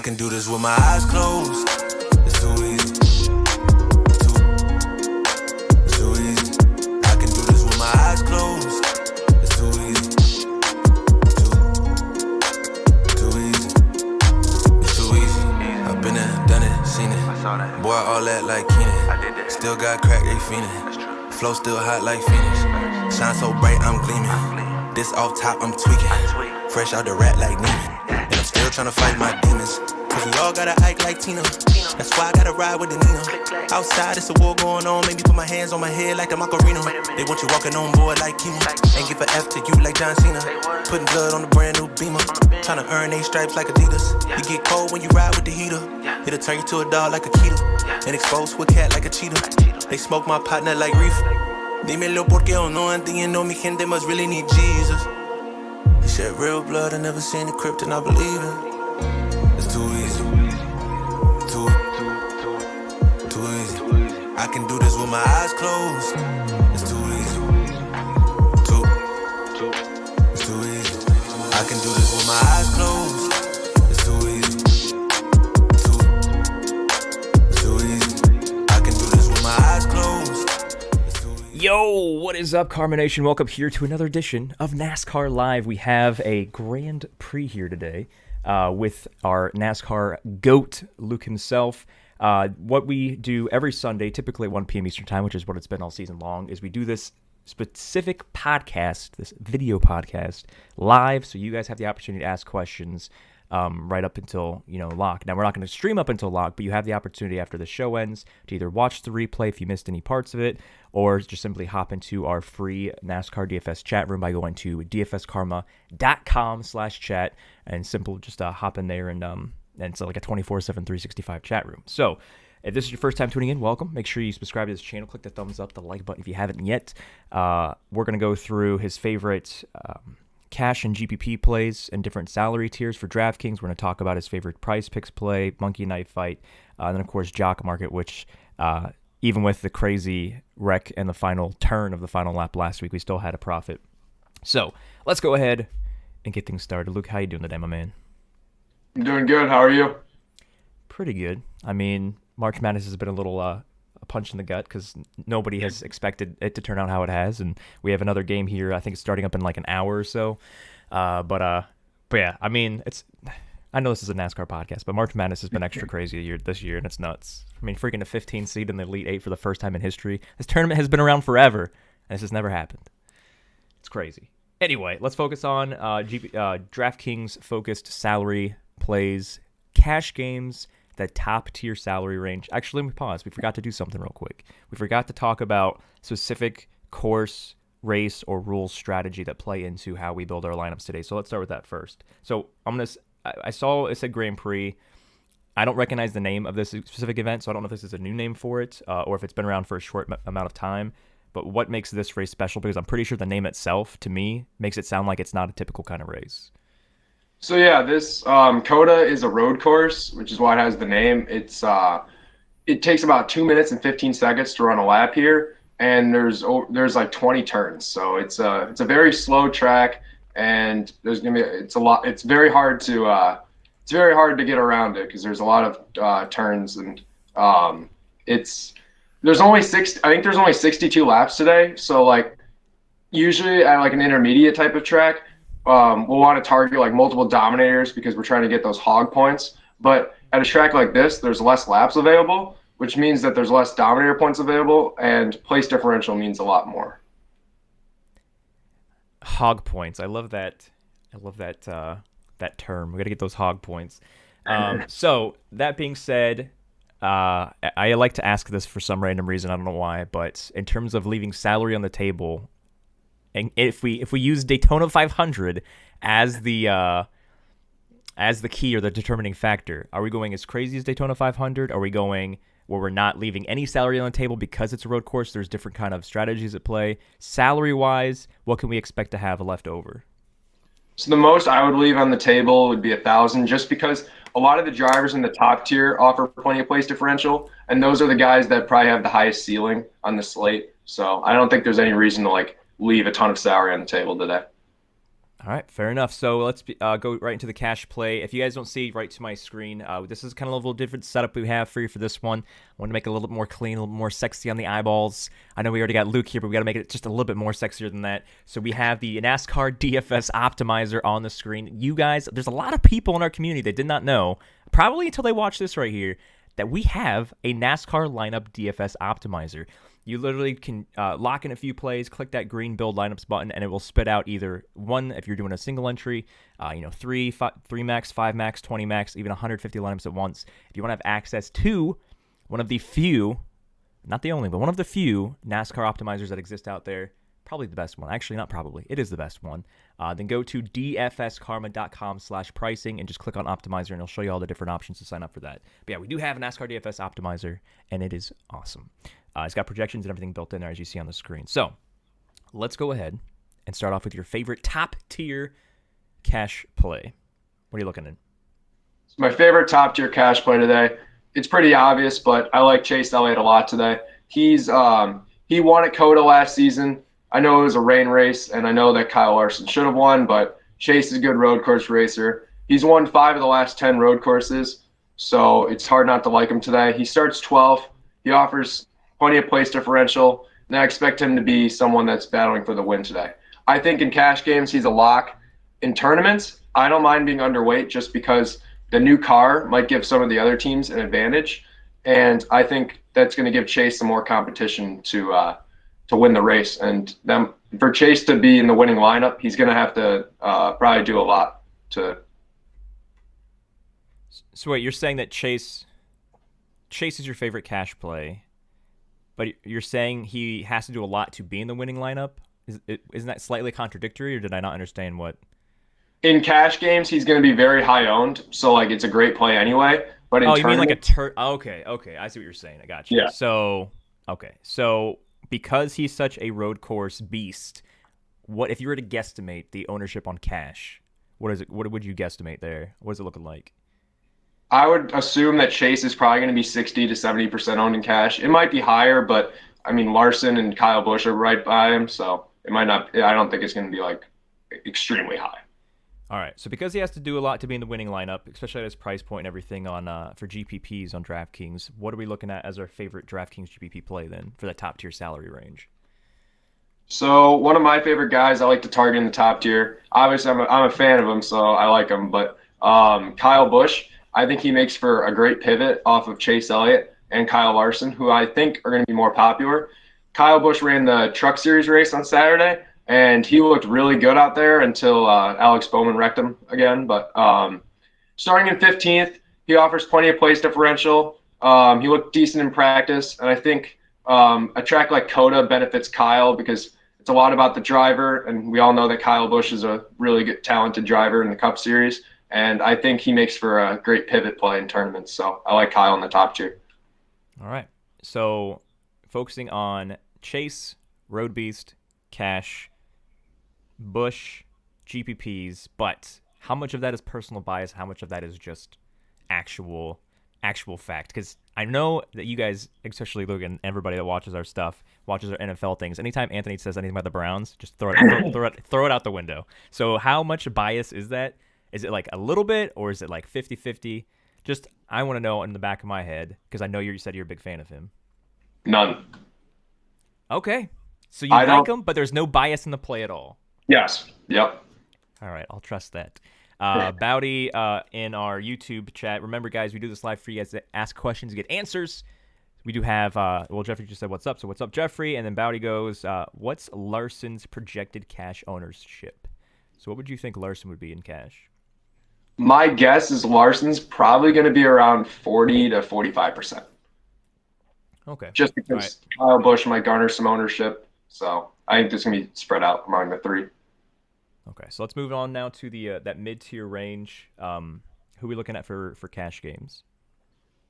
can do this with my eyes closed. It's too easy. It's too easy. I can do this with my eyes closed. It's too easy. Too easy. It's too easy. I've been there, done it, seen it. Boy, all that like Keenan. Still got crack, they fiendin'. Flow still hot like Phoenix. Shine so bright, I'm gleaming. This off top, I'm tweaking. Fresh out the rat like Neiman. And I'm still tryna fight my demons. Cause we all gotta act like Tina. That's why I gotta ride with the Nina. Outside, it's a war going on. Make me put my hands on my head like the Macarena. They want you walking on board like Kima. Ain't give a F to you like John Cena. Putting blood on the brand new Beamer. Tryna earn 8 stripes like Adidas. You get cold when you ride with the heater. It'll turn you to a dog like a Keeta. And expose to a cat like a cheetah. They smoke my partner like reefer. Dímelo porque o no entiendo. Mi gente must really need Jesus. They shed real blood. I never seen the crypt and I believe it. It's too easy. Too easy. I can do this with my eyes closed. It's too easy. It's too easy. I can do this with my eyes closed. It's too easy. Too easy. I can do this with my eyes closed. Yo, what is up, Karma Nation? Welcome here to another edition of NASCAR Live. We have a Grand Prix here today with our NASCAR GOAT, Luke himself. What we do every Sunday, typically at 1 p.m. Eastern Time, which is what it's been all season long, is we do this specific podcast, this video podcast, live, so you guys have the opportunity to ask questions right up until, lock. Now, we're not going to stream up until lock, but you have the opportunity after the show ends to either watch the replay if you missed any parts of it, or just simply hop into our free NASCAR DFS chat room by going to dfskarma.com/chat and simple just hop in there and it's like a 24/7 365 chat room. So if this is your first time tuning in, welcome. Make sure you subscribe to this channel. Click the thumbs up, the like button if you haven't yet. We're going to go through his favorite cash and GPP plays and different salary tiers for DraftKings. We're going to talk about his favorite price picks play, monkey knife fight, and then, of course, jock market, which even with the crazy wreck and the final turn of the final lap last week, we still had a profit. So let's go ahead and get things started. Luke, how you doing today, my man? I'm doing good. How are you? Pretty good. I mean, March Madness has been a little a punch in the gut because nobody has expected it to turn out how it has, and we have another game here. I think it's starting up in like an hour or so. But yeah, I mean, I know this is a NASCAR podcast, but March Madness has been extra crazy this year, and it's nuts. I mean, freaking a 15 seed in the Elite Eight for the first time in history. This tournament has been around forever, and this has never happened. It's crazy. Anyway, let's focus on DraftKings focused salary plays, cash games, that top tier salary range. Actually, let me pause. We forgot to do something real quick. We forgot to talk about specific course, race, or rules strategy that play into how we build our lineups today. So let's start with that first. So I saw it said Grand Prix. I don't recognize the name of this specific event, so I don't know if this is a new name for it or if it's been around for a short amount of time. But what makes this race special? Because I'm pretty sure the name itself, to me, makes it sound like it's not a typical kind of race. So yeah, this COTA is a road course, which is why it has the name. It takes about 2 minutes and 15 seconds to run a lap here, and there's like 20 turns. So it's a very slow track, and there's gonna be It's very hard to get around it because there's a lot of turns, and there's only 62 laps today. So like usually at like an intermediate type of track, we'll want to target like multiple dominators because we're trying to get those hog points. But at a track like this, there's less laps available, which means that there's less dominator points available, and place differential means a lot more. Hog points. I love that. That term. We got to get those hog points. So that being said, I like to ask this for some random reason. I don't know why, but in terms of leaving salary on the table, and if we use Daytona 500 as the key or the determining factor, are we going as crazy as Daytona 500? Are we going where we're not leaving any salary on the table because it's a road course? There's different kind of strategies at play. Salary-wise, what can we expect to have left over? So the most I would leave on the table would be 1,000, just because a lot of the drivers in the top tier offer plenty of place differential, and those are the guys that probably have the highest ceiling on the slate. So I don't think there's any reason to leave a ton of salary on the table today. All right, fair enough. So let's go right into the cash play. If you guys don't see right to my screen, this is kind of a little different setup we have for you for this one. I want to make it a little bit more clean, a little more sexy on the eyeballs. I know we already got Luke here, but we got to make it just a little bit more sexier than that. So we have the NASCAR DFS Optimizer on the screen. You guys, there's a lot of people in our community that did not know, probably until they watch this right here, that we have a NASCAR lineup DFS Optimizer. You literally can lock in a few plays, click that green build lineups button, and it will spit out either one if you're doing a single entry, 3 max, 5 max, 20 max, even 150 lineups at once. If you want to have access to one of the few, not the only, but one of the few NASCAR optimizers that exist out there, probably the best one. Actually, not probably. It is the best one. Then go to dfskarma.com/pricing and just click on Optimizer, and it'll show you all the different options to sign up for that. But yeah, we do have a NASCAR DFS Optimizer, and it is awesome. It's got projections and everything built in there, as you see on the screen. So let's go ahead and start off with your favorite top-tier cash play. What are you looking at? My favorite top-tier cash play today, it's pretty obvious, but I like Chase Elliott a lot today. He won at COTA last season. I know it was a rain race, and I know that Kyle Larson should have won, but Chase is a good road course racer. He's won 5 of the last 10 road courses, so it's hard not to like him today. He starts 12th. He offers plenty of place differential, and I expect him to be someone that's battling for the win today. I think in cash games, he's a lock. In tournaments, I don't mind being underweight just because the new car might give some of the other teams an advantage, and I think that's going to give Chase some more competition to win the race. And then for Chase to be in the winning lineup, he's going to have to probably do a lot to. So wait, you're saying that Chase is your favorite cash play, but you're saying he has to do a lot to be in the winning lineup? Isn't that slightly contradictory, or did I not understand what? In cash games, he's going to be very high owned, so like it's a great play anyway. But in you mean like a Okay, I see what you're saying. I got you. Yeah. So because he's such a road course beast, what if you were to guesstimate the ownership on cash? What is it? What would you guesstimate there? What is it looking like? I would assume that Chase is probably going to be 60 to 70% owned in cash. It might be higher, but I mean Larson and Kyle Busch are right by him, so it might not. I don't think it's going to be like extremely high. All right, so because he has to do a lot to be in the winning lineup, especially at his price point and everything on for GPPs on DraftKings, what are we looking at as our favorite DraftKings GPP play then for the top tier salary range? So one of my favorite guys I like to target in the top tier. Obviously, I'm a fan of him, so I like him. But Kyle Busch, I think he makes for a great pivot off of Chase Elliott and Kyle Larson, who I think are going to be more popular. Kyle Busch ran the Truck Series race on Saturday, and he looked really good out there until Alex Bowman wrecked him again. But starting in 15th, he offers plenty of place differential. He looked decent in practice, and I think a track like COTA benefits Kyle because it's a lot about the driver, and we all know that Kyle Busch is a really good, talented driver in the Cup Series, and I think he makes for a great pivot play in tournaments. So I like Kyle in the top tier. All right, so focusing on Chase, Road Beast, Cash, Busch, GPPs, but how much of that is personal bias? How much of that is just actual fact? Because I know that you guys, especially Luke and everybody that watches our stuff, watches our NFL things. Anytime Anthony says anything about the Browns, just throw it out the window. So how much bias is that? Is it like a little bit, or is it like 50-50? Just I want to know in the back of my head because I know you said you're a big fan of him. None. Okay, so you like him, but there's no bias in the play at all. Yes. Yep. All right, I'll trust that. Bowdy in our YouTube chat. Remember, guys, we do this live for you guys to ask questions and get answers. We do have, Jeffrey just said, what's up? So what's up, Jeffrey? And then Bowdy goes, what's Larson's projected cash ownership? So what would you think Larson would be in cash? My guess is Larson's probably going to be around 40 to 45%. Okay. Just because Kyle Busch might garner some ownership. So I think this is going to be spread out among the three. Okay, so let's move on now to the that mid-tier range. Who are we looking at for cash games?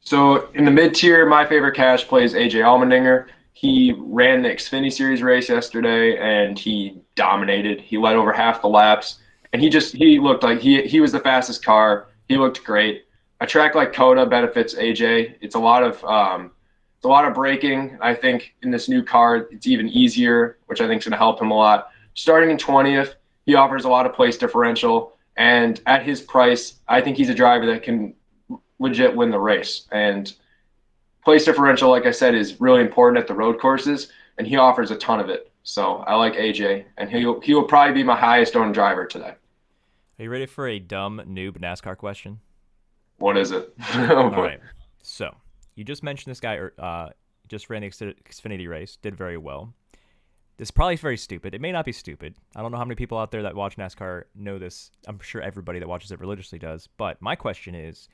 So in the mid-tier, my favorite cash play is AJ Allmendinger. He ran the Xfinity Series race yesterday, and he dominated. He led over half the laps, and he looked like he was the fastest car. He looked great. A track like COTA benefits AJ. It's a lot of braking. I think in this new car, it's even easier, which I think is going to help him a lot. Starting in 20th, He offers a lot of place differential, and at his price, I think he's a driver that can legit win the race. And place differential, like I said, is really important at the road courses, and he offers a ton of it. So I like AJ, and he will probably be my highest owned driver today. Are you ready for a dumb noob NASCAR question? What is it? All right. So you just mentioned this guy just ran the Xfinity race, did very well. This is probably very stupid. It may not be stupid. I don't know how many people out there that watch NASCAR know this. I'm sure everybody that watches it religiously does. But my question is,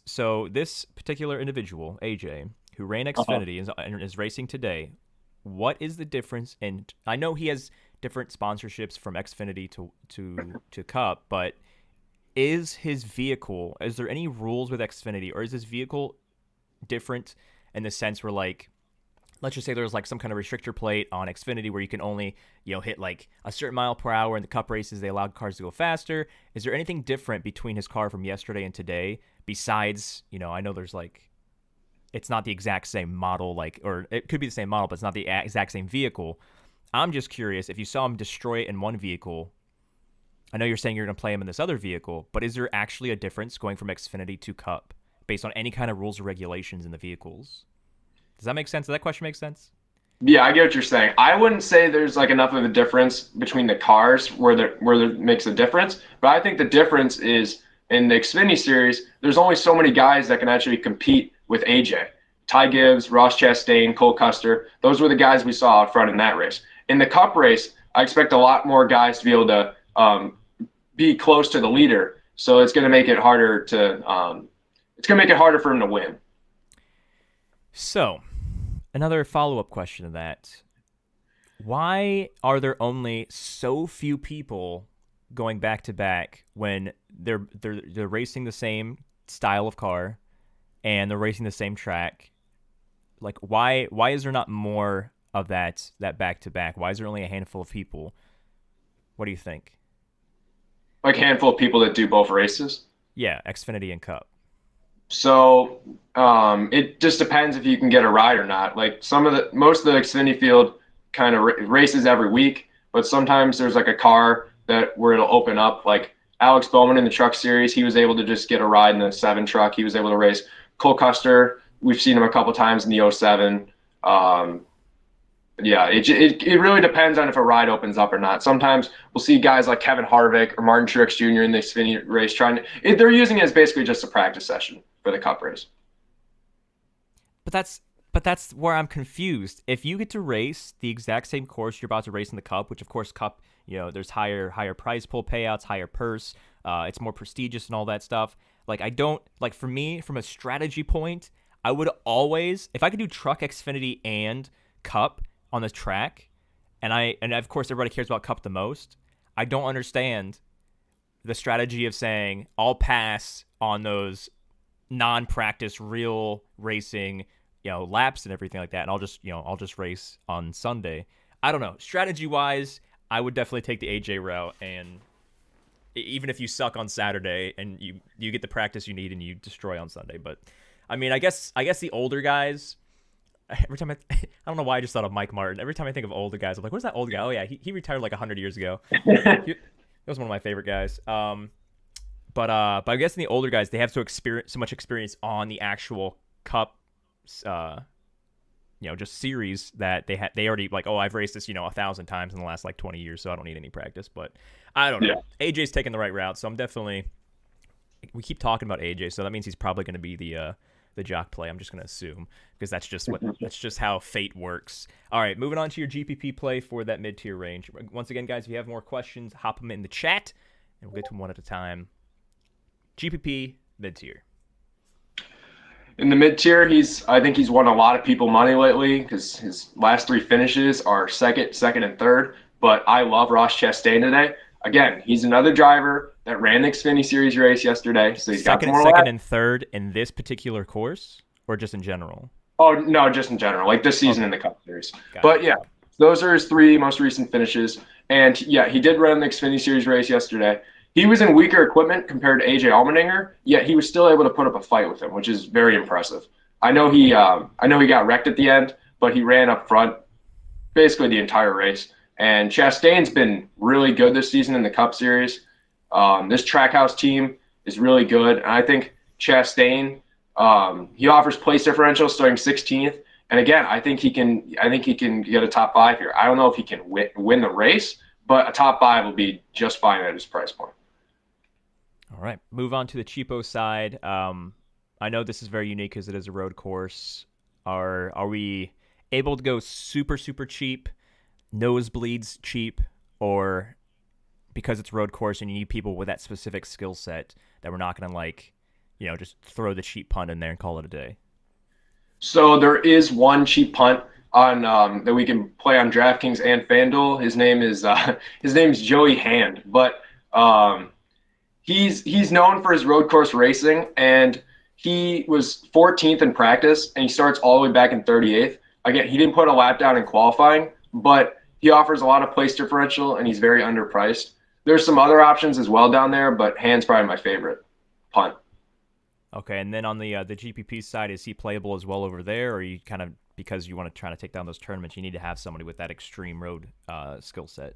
so this particular individual, AJ, who ran Xfinity and is racing today, what is the difference? And I know he has different sponsorships from Xfinity to Cup, but is there any rules with Xfinity, or is this vehicle different in the sense where, like, let's just say there's like some kind of restrictor plate on Xfinity where you can only, hit like a certain mile per hour. In the Cup races, they allowed cars to go faster. Is there anything different between his car from yesterday and today besides, I know there's like, it's not the exact same model, or it could be the same model, but it's not the exact same vehicle. I'm just curious, if you saw him destroy it in one vehicle, I know you're saying you're going to play him in this other vehicle, but is there actually a difference going from Xfinity to Cup based on any kind of rules or regulations in the vehicles? Does that make sense? Does that question make sense? Yeah, I get what you're saying. I wouldn't say there's like enough of a difference between the cars where there makes a difference, but I think the difference is in the Xfinity series, there's only so many guys that can actually compete with AJ. Ty Gibbs, Ross Chastain, Cole Custer, those were the guys we saw out front in that race. In the Cup race, I expect a lot more guys to be able to be close to the leader, so it's going to make it harder for him to win. So, another follow-up question to that. Why are there only so few people going back-to-back when they're racing the same style of car and they're racing the same track? Like, why is there not more of that back-to-back? Why is there only a handful of people? What do you think? Like a handful of people that do both races? Yeah, Xfinity and Cup. So it just depends if you can get a ride or not. Like most of the Xfinity field kind of races every week, but sometimes there's like a car where it'll open up. Like Alex Bowman in the Truck Series, he was able to just get a ride in the 7 truck. He was able to race. Cole Custer, we've seen him a couple times in the 07. Yeah, it really depends on if a ride opens up or not. Sometimes we'll see guys like Kevin Harvick or Martin Truex Jr. in the Xfinity race they're using it as basically just a practice session for the Cup race. But that's where I'm confused. If you get to race the exact same course you're about to race in the Cup, which of course Cup, there's higher prize pool payouts, higher purse, it's more prestigious and all that stuff. Like for me, from a strategy point, I would always, if I could do Truck, Xfinity, and Cup on the track, and of course everybody cares about Cup the most, I don't understand the strategy of saying I'll pass on those non-practice real racing laps and everything like that, and I'll just race on Sunday. I don't know, strategy wise I would definitely take the AJ route, and even if you suck on Saturday and you get the practice you need and you destroy on Sunday. But I mean, I guess the older guys, every time I don't know why I just thought of Mike Martin. Every time I think of older guys, I'm like, what's that old guy? Oh yeah, he retired like 100 years ago. He was one of my favorite guys. But I guess in the older guys, they have so much experience on the actual Cup, just series that they already like, oh, I've raced this 1,000 times in the last like 20 years, so I don't need any practice. But I don't know. Yeah. AJ's taking the right route, so we keep talking about AJ, so that means he's probably going to be the jock play. I'm just going to assume, because that's just how fate works. All right, moving on to your GPP play for that mid-tier range. Once again, guys, if you have more questions, hop them in the chat, and we'll get to them one at a time. GPP mid-tier. In the mid-tier, I think he's won a lot of people money lately because his last 3 finishes are second, and third. But I love Ross Chastain today. Again, he's another driver that ran the Xfinity Series race yesterday, so he's got more second and third in this particular course, or just in general? Oh no, just in general, like this season in the Cup Series. But yeah, those are his 3 most recent finishes. And yeah, he did run the Xfinity Series race yesterday. He was in weaker equipment compared to AJ Allmendinger, yet he was still able to put up a fight with him, which is very impressive. I know he got wrecked at the end, but he ran up front basically the entire race. And Chastain's been really good this season in the Cup Series. This Trackhouse team is really good. And I think Chastain, he offers place differential starting 16th. And again, I think he can get a top 5 here. I don't know if he can win the race, but a top 5 will be just fine at his price point. All right, move on to the cheapo side. I know this is very unique because it is a road course. Are we able to go super, super cheap, nosebleeds cheap, or because it's road course and you need people with that specific skill set that we're not going to just throw the cheap punt in there and call it a day? So there is one cheap punt on that we can play on DraftKings and FanDuel. His name is Joey Hand, but he's known for his road course racing, and he was 14th in practice, and he starts all the way back in 38th. Again, he didn't put a lap down in qualifying, but he offers a lot of place differential, and he's very underpriced. There's some other options as well down there, but Hand's probably my favorite punt. Okay, and then on the GPP side, is he playable as well over there, or are you kind of, because you want to try to take down those tournaments, you need to have somebody with that extreme road skill set?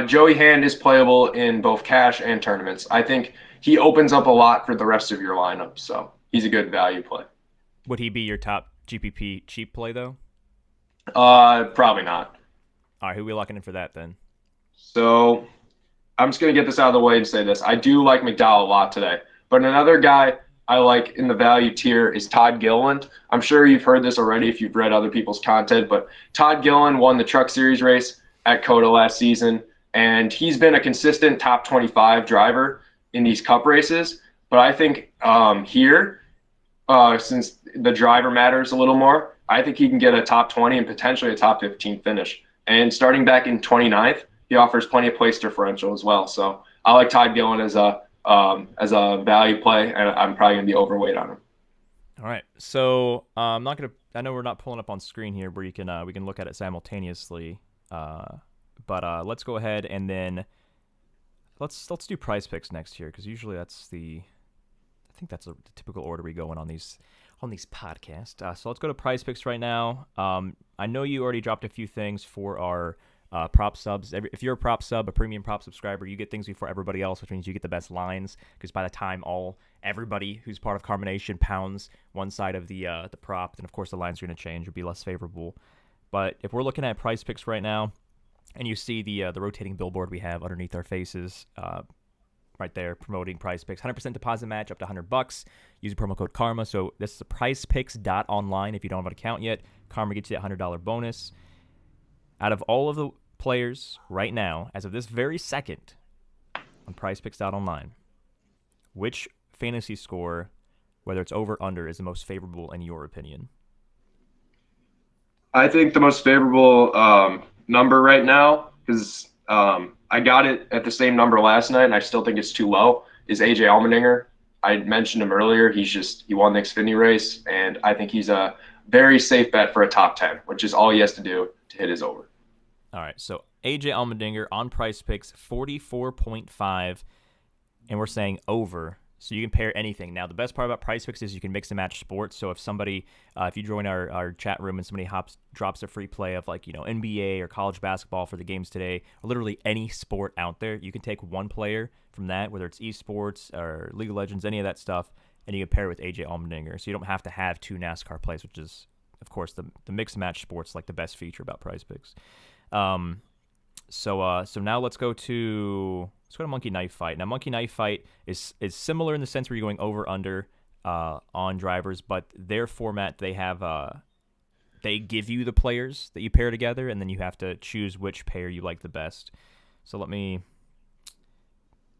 Joey Hand is playable in both cash and tournaments. I think he opens up a lot for the rest of your lineup, so he's a good value play. Would he be your top GPP cheap play, though? Probably not. All right, who are we locking in for that, then? So I'm just going to get this out of the way and say this. I do like McDowell a lot today. But another guy I like in the value tier is Todd Gilliland. I'm sure you've heard this already if you've read other people's content, but Todd Gilliland won the Truck Series race at COTA last season, and he's been a consistent top 25 driver in these Cup races. But I think here, since the driver matters a little more, I think he can get a top 20 and potentially a top 15 finish. And starting back in 29th, he offers plenty of place differential as well. So I like Todd Gilliland as a value play, and I'm probably going to be overweight on him. All right. So I'm not going to – I know we're not pulling up on screen here where you can we can look at it simultaneously. But let's go ahead and then let's do price picks next here, because usually that's the – I think that's the typical order we go in on these podcasts. So let's go to price picks right now. I know you already dropped a few things for our prop subs. If you're a prop sub, a premium prop subscriber, you get things before everybody else, which means you get the best lines, because by the time everybody who's part of Carbonation pounds one side of the prop, then of course the lines are going to change or be less favorable. But if we're looking at price picks right now, and you see the rotating billboard we have underneath our faces, right there, promoting price picks, 100% deposit match up to $100. Use the promo code KARMA. So this is PricePicks.online. If you don't have an account yet, KARMA gets you that $100 bonus. Out of all of the players right now, as of this very second, on PricePicks.online, which fantasy score, whether it's over or under, is the most favorable in your opinion? I think the most favorable number right now, because I got it at the same number last night, and I still think it's too low, is AJ Allmendinger. I mentioned him earlier. He won the Xfinity race, and I think he's a very safe bet for a top 10, which is all he has to do to hit his over. All right, so AJ Allmendinger on Price Picks, 44.5, and we're saying over. So you can pair anything. Now, the best part about Price Picks is you can mix and match sports. So if somebody, if you join our chat room and somebody drops a free play of NBA or college basketball for the games today, or literally any sport out there, you can take one player from that, whether it's esports or League of Legends, any of that stuff, and you can pair it with AJ Allmendinger. So you don't have to have two NASCAR plays, which is, of course, the mix and match sports, like the best feature about Price Picks. So now let's go to Monkey Knife Fight. Now, Monkey Knife Fight is similar in the sense where you're going over under on drivers, but their format, they give you the players that you pair together, and then you have to choose which pair you like the best. So let me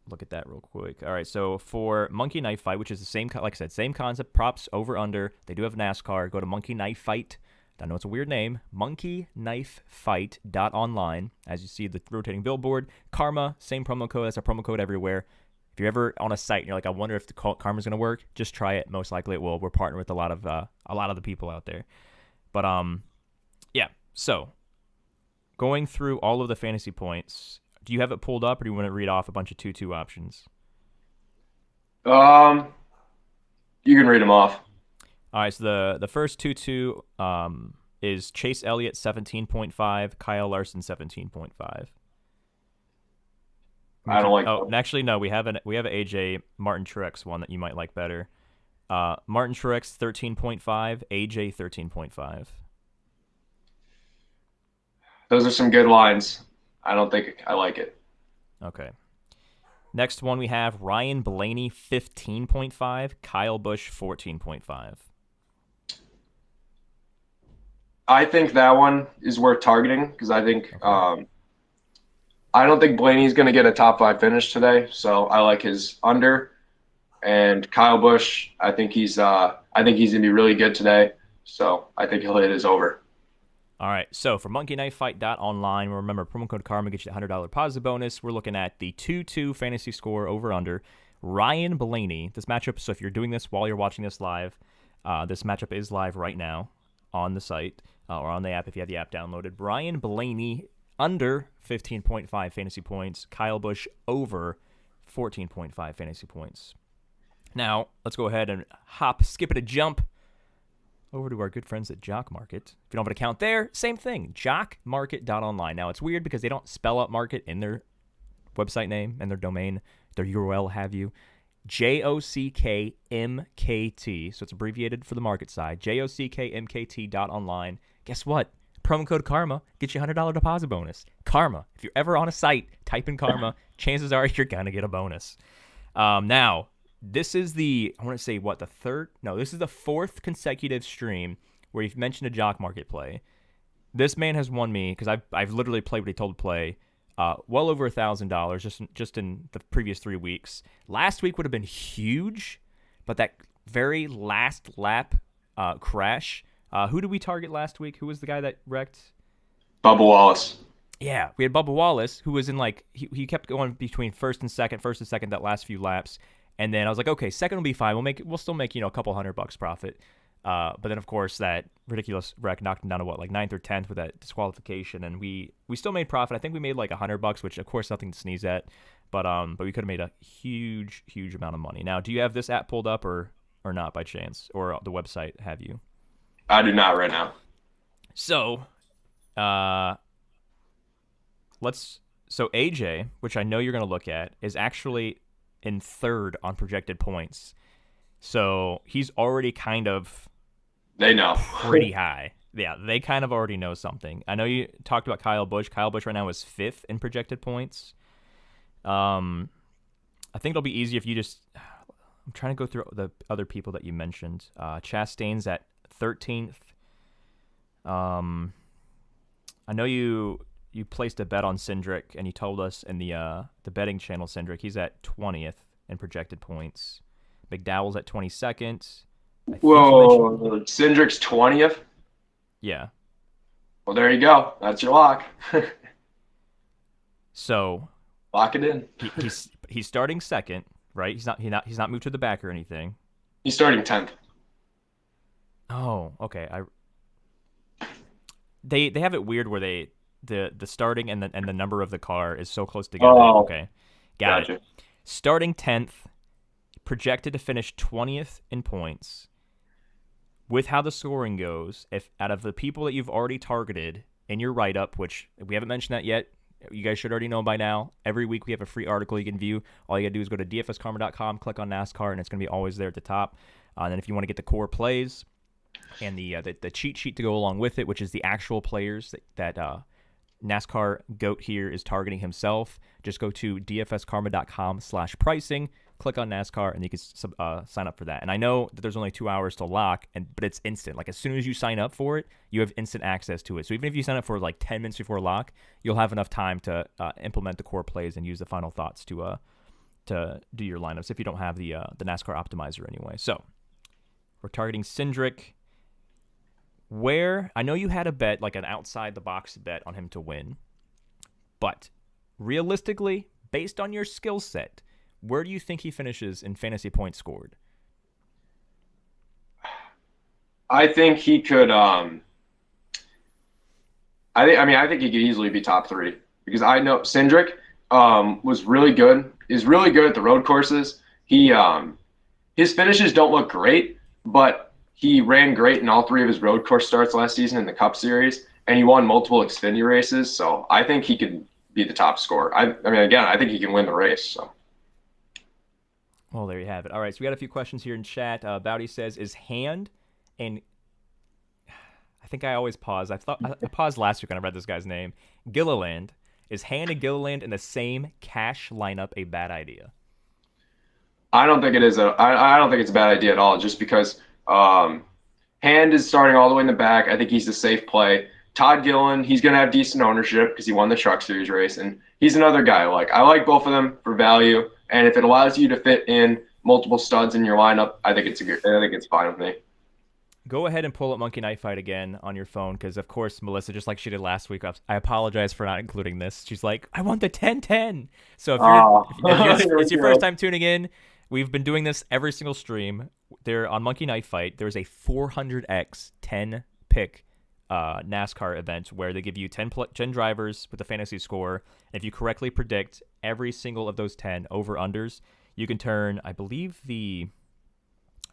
look at that real quick. All right, so for Monkey Knife Fight, which is the same, like I said, same concept, props over under. They do have NASCAR. Go to Monkey Knife Fight. I know it's a weird name, monkeyknifefight.online. As you see the rotating billboard, Karma, same promo code. That's our promo code everywhere. If you're ever on a site and you're like, I wonder if the Karma's going to work, just try it. Most likely it will. We're partnering with a lot of the people out there. But yeah. So going through all of the fantasy points, do you have it pulled up, or do you want to read off a bunch of 2-2 options? You can read them off. All right, so the first 2-2 is Chase Elliott 17.5, Kyle Larson 17.5. I don't like Oh, them. actually, no. We have an AJ Martin Truex one that you might like better. Martin Truex 13.5, AJ 13.5. Those are some good lines. I don't think I like it. Okay. Next one we have Ryan Blaney 15.5, Kyle Busch 14.5. I think that one is worth targeting because I think I don't think Blaney's going to get a top 5 finish today, so I like his under. And Kyle Busch, I think he's going to be really good today, so I think he'll hit his over. All right, so for monkeyknifefight.online, remember, promo code KARMA gets you a $100 positive bonus. We're looking at the 2-2 fantasy score over-under. Ryan Blaney, this matchup, so if you're doing this while you're watching this live, this matchup is live right now on the site or on the app if you have the app downloaded. Ryan Blaney under 15.5 fantasy points. Kyle Busch over 14.5 fantasy points. Now, let's go ahead and skip it, a jump over to our good friends at Jock Market. If you don't have an account there, same thing, jockmarket.online. Now, it's weird because they don't spell out market in their website name and their domain, their URL, have you. JOCKMKT, so it's abbreviated for the market side, JOCKMKT.online. Guess what? Promo code KARMA gets you a $100 deposit bonus. KARMA. If you're ever on a site, type in KARMA, chances are you're going to get a bonus. Now, this is the this is the 4th consecutive stream where you've mentioned a Jock Market play. This man has won me, because I've literally played what he told to play, well over $1,000 just in the previous 3 weeks. Last week would have been huge, but that very last lap crash, who did we target last week? Who was the guy that wrecked? Bubba Wallace. Yeah, we had Bubba Wallace, who was in he kept going between first and second that last few laps. And then I was like, okay, second will be fine. We'll still make, a couple $100 profit. But then, of course, that ridiculous wreck knocked him down to like 9th or 10th with that disqualification, and we still made profit. I think we made like $100, which of course nothing to sneeze at, but we could have made a huge amount of money. Now, do you have this app pulled up or not by chance, or the website have you? I do not right now. So, AJ, which I know you're going to look at, is actually in 3rd on projected points. So he's already kind of pretty high. Yeah, they kind of already know something. I know you talked about Kyle Busch. Kyle Busch right now is 5th in projected points. I think it'll be easy if you just... I'm trying to go through the other people that you mentioned. Chastain's at 13th. I know you placed a bet on Cindric, and you told us in the betting channel, Cindric, he's at 20th in projected points. McDowell's at 22nd. Whoa, Cindric's 20th? Yeah. Well, there you go. That's your lock. So lock it in. he's starting 2nd, right? He's not moved to the back or anything. He's starting 10th. Oh, okay. They have it weird where the starting and the number of the car is so close together. Oh, okay. Got it. Starting 10th, projected to finish 20th in points. With how the scoring goes, if out of the people that you've already targeted in your write-up, which we haven't mentioned that yet, you guys should already know by now. Every week we have a free article you can view. All you got to do is go to dfskarma.com, click on NASCAR, and it's going to be always there at the top. And then if you want to get the core plays and the cheat sheet to go along with it, which is the actual players that NASCAR GOAT here is targeting himself, just go to dfskarma.com/pricing, click on NASCAR, and you can sign up for that. And I know that there's only 2 hours to lock, but it's instant. Like, as soon as you sign up for it, you have instant access to it. So even if you sign up for like 10 minutes before lock, you'll have enough time to implement the core plays and use the final thoughts to do your lineups if you don't have the NASCAR Optimizer anyway. So we're targeting Cindric. Where I know you had a bet, like an outside the box bet on him to win, but realistically, based on your skill set, where do you think he finishes in fantasy points scored? I think he could. I think he could easily be top 3 because I know Cindric was really good. Is really good at the road courses. He his finishes don't look great, but he ran great in all 3 of his road course starts last season in the Cup Series, and he won multiple Xfinity races. So I think he could be the top scorer. I mean, again, I think he can win the race. So. Well, there you have it. All right, so we got a few questions here in chat. Bowdy says, is Hand and I think I always pause. I paused last week when I read this guy's name. Gilliland. Is Hand and Gilliland in the same cash lineup a bad idea? I don't think it is. I don't think it's a bad idea at all. Just because Hand is starting all the way in the back. I think he's a safe play. Todd Gilliland, he's going to have decent ownership because he won the Truck Series race, and he's another guy. I like both of them for value, and if it allows you to fit in multiple studs in your lineup, I think it's fine with me. Go ahead and pull up Monkey Knife Fight again on your phone because, of course, Melissa, just like she did last week, I apologize for not including this. She's like, I want the 10-10. So if it's your first time tuning in, we've been doing this every single stream. There on Monkey Knife Fight, there's a 400x 10-pick NASCAR event where they give you 10 drivers with a fantasy score. And if you correctly predict every single of those 10 over-unders, you can turn, I believe it's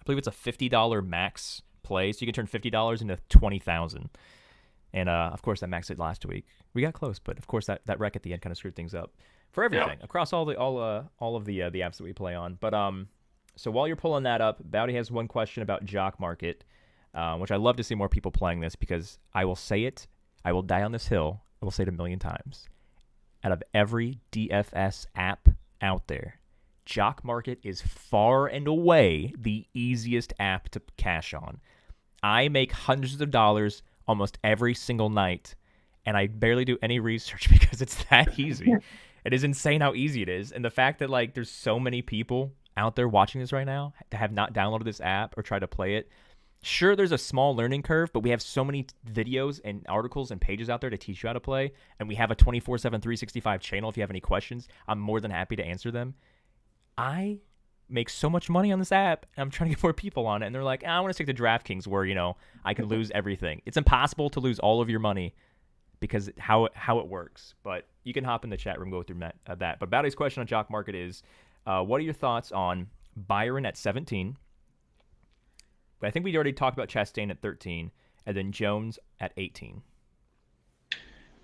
a $50 max play, so you can turn $50 into $20,000. And of course that maxed it last week. We got close, but of course that wreck at the end kind of screwed things up for everything across all of the apps that we play on. But so while you're pulling that up, Bowdy has one question about Jock Market, which I love to see more people playing this because I will say it, I will die on this hill, I will say it a million times. Out of every DFS app out there, Jock Market is far and away the easiest app to cash on. I make hundreds of dollars almost every single night, and I barely do any research because it's that easy. It is insane how easy it is. And the fact that there's so many people out there watching this right now that have not downloaded this app or tried to play it. Sure, there's a small learning curve, but we have so many videos and articles and pages out there to teach you how to play, and we have a 24/7, 365 channel. If you have any questions, I'm more than happy to answer them. I make so much money on this app, and I'm trying to get more people on it, and they're like, I want to stick to DraftKings where, I can lose everything. It's impossible to lose all of your money because how it works. But you can hop in the chat room, go through that. But Bowdy's question on Jock Market is, what are your thoughts on Byron at 17? But I think we already talked about Chastain at 13, and then Jones at 18.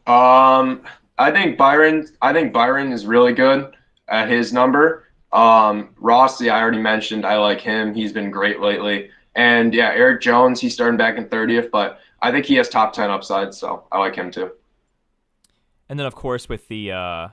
I think Byron is really good at his number. Rossi, I already mentioned. I like him. He's been great lately. And yeah, Eric Jones, he's starting back in 30th, but I think he has top 10 upside, so I like him too. And then of course with the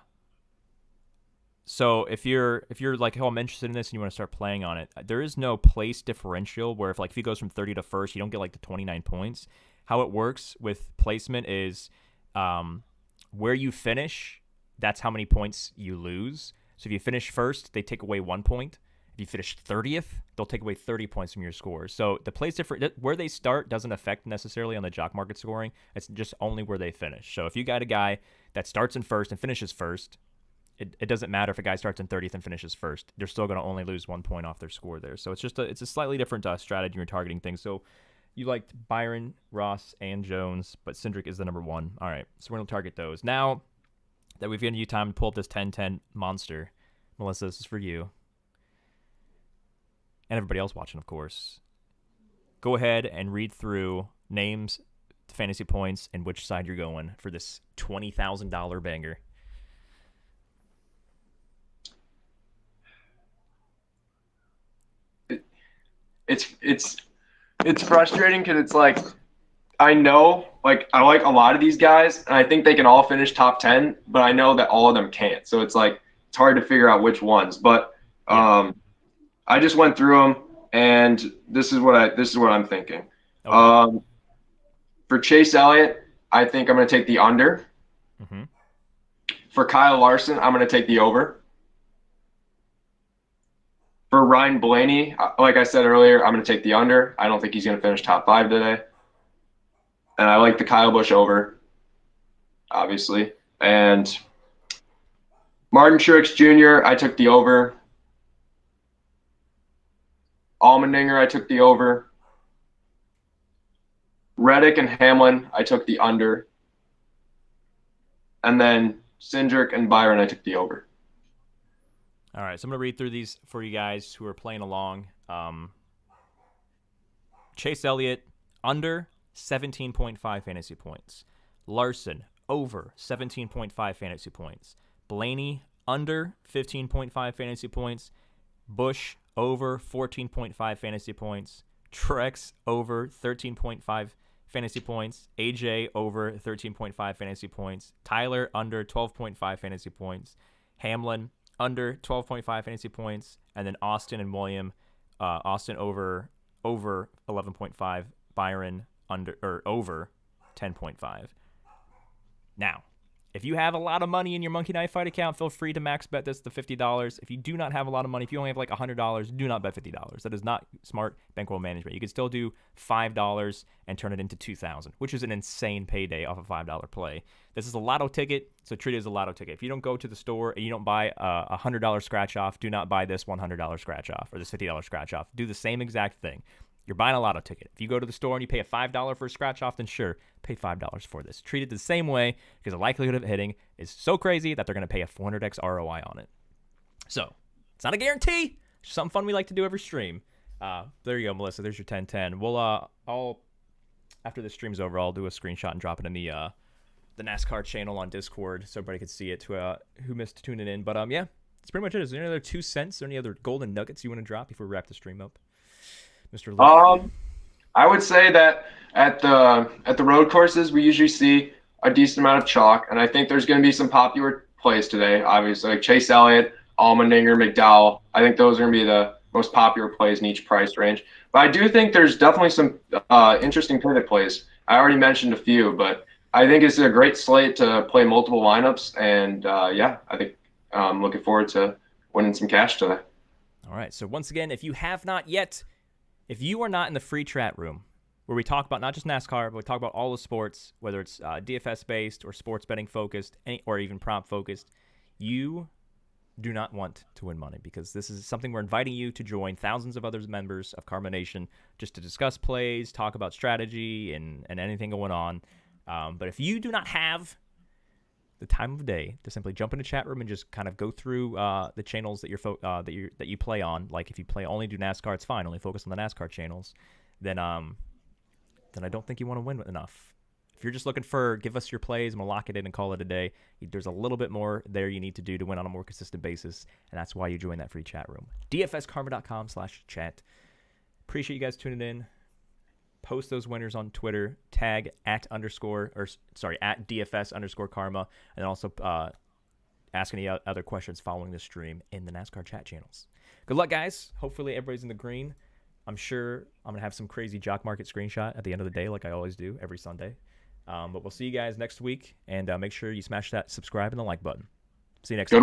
so if you're like, oh, I'm interested in this and you want to start playing on it, there is no place differential where if he goes from 30 to first, you don't get the 29 points. How it works with placement is where you finish, that's how many points you lose. So if you finish first, they take away 1 point. If you finish 30th, they'll take away 30 points from your score. So the place where they start doesn't affect necessarily on the Jock Market scoring. It's just only where they finish. So if you got a guy that starts in first and finishes first, it doesn't matter if a guy starts in 30th and finishes first. They're still going to only lose 1 point off their score there. So it's a slightly different strategy when you're targeting things. So you liked Byron, Ross, and Jones, but Cindric is the number one. All right, so we're going to target those. Now that we've given you time to pull up this 10-10 monster, Melissa, this is for you. And everybody else watching, of course. Go ahead and read through names, fantasy points, and which side you're going for this $20,000 banger. It's frustrating because it's I know I like a lot of these guys and I think they can all finish top 10, but I know that all of them can't. So it's hard to figure out which ones. But I just went through them and this is what I'm thinking. Okay. For Chase Elliott, I think I'm going to take the under. Mm-hmm. For Kyle Larson, I'm going to take the over. For Ryan Blaney, like I said earlier, I'm going to take the under. I don't think he's going to finish top 5 today. And I like the Kyle Busch over, obviously. And Martin Truex Jr., I took the over. Allmendinger, I took the over. Reddick and Hamlin, I took the under. And then Cindric and Byron, I took the over. All right, so I'm going to read through these for you guys who are playing along. Chase Elliott, under 17.5 fantasy points. Larson, over 17.5 fantasy points. Blaney, under 15.5 fantasy points. Busch, over 14.5 fantasy points. Trex, over 13.5 fantasy points. AJ, over 13.5 fantasy points. Tyler, under 12.5 fantasy points. Hamlin, under 12.5 fantasy points. And then Austin and William, Austin over 11.5. Byron, over 10.5. Now, if you have a lot of money in your Monkey Knife Fight account, feel free to max bet this to $50. If you do not have a lot of money, if you only have like $100, do not bet $50. That is not smart bankroll management. You can still do $5 and turn it into $2,000, which is an insane payday off a $5 play. This is a lotto ticket, so treat it as a lotto ticket. If you don't go to the store and you don't buy a $100 scratch off, do not buy this $100 scratch off or this $50 scratch off. Do the same exact thing. You're buying a lotto ticket. If you go to the store and you pay a $5 for a scratch off, then sure, pay $5 for this. Treat it the same way because the likelihood of it hitting is so crazy that they're going to pay a 400x ROI on it. So, it's not a guarantee. It's something fun we like to do every stream. There you go, Melissa. There's your 10-10. I'll after the stream's over, I'll do a screenshot and drop it in the NASCAR channel on Discord so everybody can see it who missed tuning in. But yeah, that's pretty much it. Is there any other 2 cents or any other golden nuggets you want to drop before we wrap the stream up? Mr. Luke? I would say that at the road courses, we usually see a decent amount of chalk, and I think there's going to be some popular plays today, obviously, like Chase Elliott, Allmendinger, McDowell. I think those are going to be the most popular plays in each price range. But I do think there's definitely some interesting pivot plays. I already mentioned a few, but I think it's a great slate to play multiple lineups, and yeah, I think I'm looking forward to winning some cash today. All right, so once again, if you are not in the free chat room where we talk about not just NASCAR, but we talk about all the sports, whether it's DFS-based or sports betting focused, or even prompt focused, you do not want to win money because this is something we're inviting you to join thousands of other members of Karma Nation just to discuss plays, talk about strategy, and anything going on. But if you do not have the time of day to simply jump in the chat room and just kind of go through the channels that that you play on. Like if you only do NASCAR, it's fine. Only focus on the NASCAR channels. Then I don't think you want to win enough. If you're just looking for give us your plays and we'll lock it in and call it a day, there's a little bit more there you need to do to win on a more consistent basis, and that's why you join that free chat room. dfskarma.com/chat. Appreciate you guys tuning in. Post those winners on Twitter, tag at DFS_Karma, and then also ask any other questions following the stream in the NASCAR chat channels. Good luck, guys. Hopefully everybody's in the green. I'm sure I'm going to have some crazy jock market screenshot at the end of the day like I always do every Sunday. But we'll see you guys next week, and make sure you smash that subscribe and the like button. See you next time.